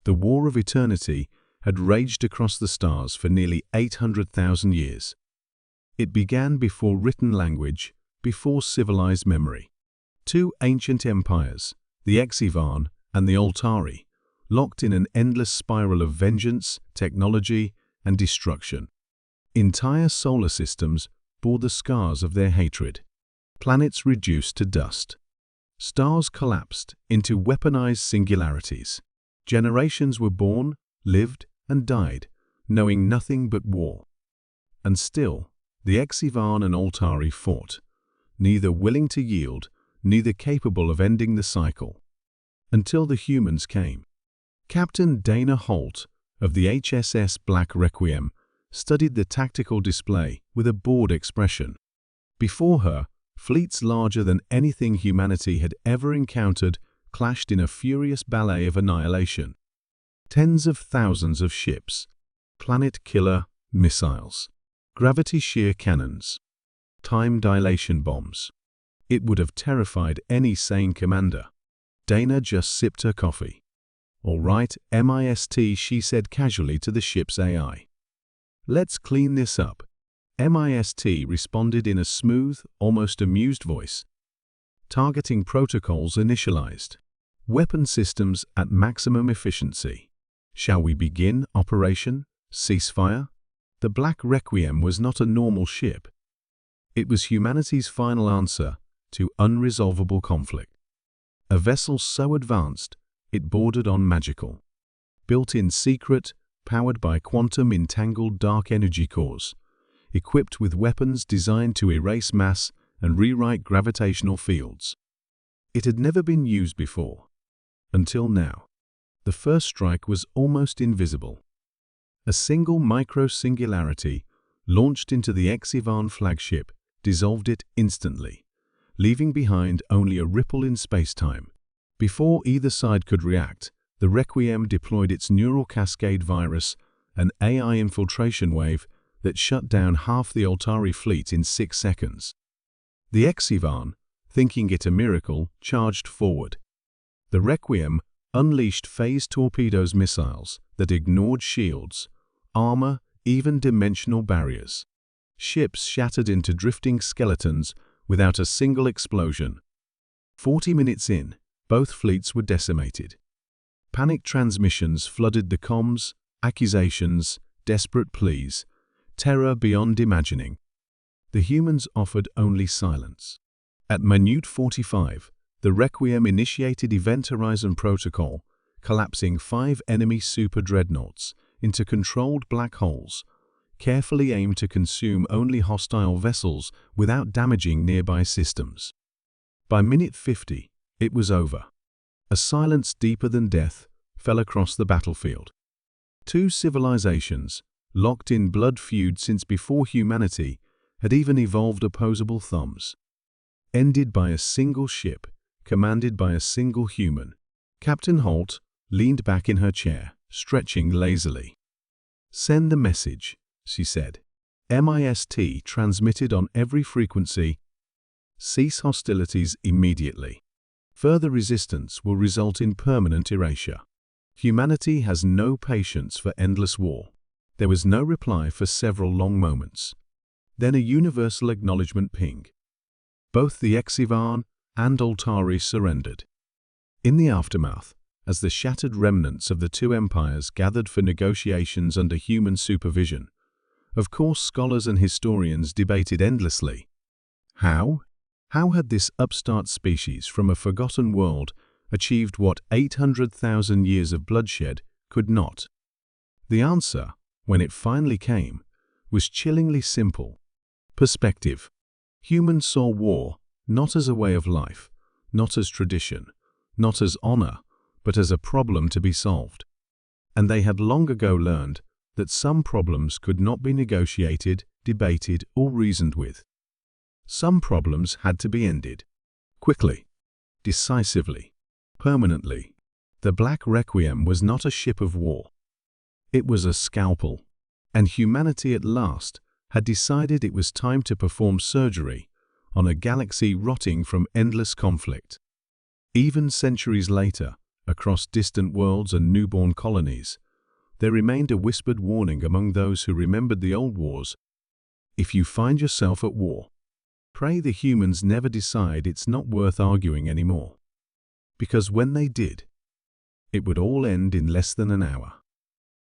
The War of Eternity had raged across the stars for nearly 800,000 years. It began before written language, before civilized memory. Two ancient empires, the Exivan and the Altari, locked in an endless spiral of vengeance, technology, and destruction. Entire solar systems bore the scars of their hatred. Planets reduced to dust. Stars collapsed into weaponized singularities. Generations were born, lived, and died, knowing nothing but war. And still, the Exivan and Altari fought, neither willing to yield, neither capable of ending the cycle. Until the humans came. Captain Dana Holt of the HSS Black Requiem studied the tactical display with a bored expression. Before her, fleets larger than anything humanity had ever encountered clashed in a furious ballet of annihilation. Tens of thousands of ships, planet-killer missiles, gravity-shear cannons, time dilation bombs. It would have terrified any sane commander. Dana just sipped her coffee. "All right, MIST," she said casually to the ship's AI. "Let's clean this up." MIST responded in a smooth, almost amused voice. Targeting protocols initialized. Weapon systems at maximum efficiency. Shall we begin Operation Ceasefire? The Black Requiem was not a normal ship. It was humanity's final answer to unresolvable conflict. A vessel so advanced, it bordered on magical. Built in secret, powered by quantum-entangled dark energy cores, equipped with weapons designed to erase mass and rewrite gravitational fields. It had never been used before. Until now. The first strike was almost invisible. A single micro-singularity, launched into the Exivan flagship, dissolved it instantly, leaving behind only a ripple in space-time. Before either side could react, the Requiem deployed its neural cascade virus, an AI infiltration wave that shut down half the Altari fleet in 6 seconds. The Exivan, thinking it a miracle, charged forward. The Requiem unleashed phase torpedoes missiles that ignored shields, armor, even dimensional barriers. Ships shattered into drifting skeletons without a single explosion. 40 minutes in, both fleets were decimated. Panic transmissions flooded the comms, accusations, desperate pleas, terror beyond imagining. The humans offered only silence. At minute 45, the Requiem initiated Event Horizon Protocol, collapsing 5 enemy super dreadnoughts into controlled black holes, carefully aimed to consume only hostile vessels without damaging nearby systems. By minute 50, it was over. A silence deeper than death fell across the battlefield. Two civilizations, locked in blood feud since before humanity had even evolved opposable thumbs, ended by a single ship, commanded by a single human. Captain Holt leaned back in her chair, stretching lazily. "Send the message," she said. MIST transmitted on every frequency. "Cease hostilities immediately. Further resistance will result in permanent erasure. Humanity has no patience for endless war." There was no reply for several long moments. Then a universal acknowledgement ping. Both the Exivan and Altari surrendered. In the aftermath, as the shattered remnants of the two empires gathered for negotiations under human supervision, of course scholars and historians debated endlessly. How? How had this upstart species from a forgotten world achieved what 800,000 years of bloodshed could not? The answer, when it finally came, was chillingly simple. Perspective. Humans saw war not as a way of life, not as tradition, not as honor, but as a problem to be solved. And they had long ago learned that some problems could not be negotiated, debated, or reasoned with. Some problems had to be ended. Quickly, decisively, permanently. The Black Requiem was not a ship of war. It was a scalpel, and humanity at last had decided it was time to perform surgery on a galaxy rotting from endless conflict. Even centuries later, across distant worlds and newborn colonies, there remained a whispered warning among those who remembered the old wars. If you find yourself at war, pray the humans never decide it's not worth arguing anymore. Because when they did, it would all end in less than an hour.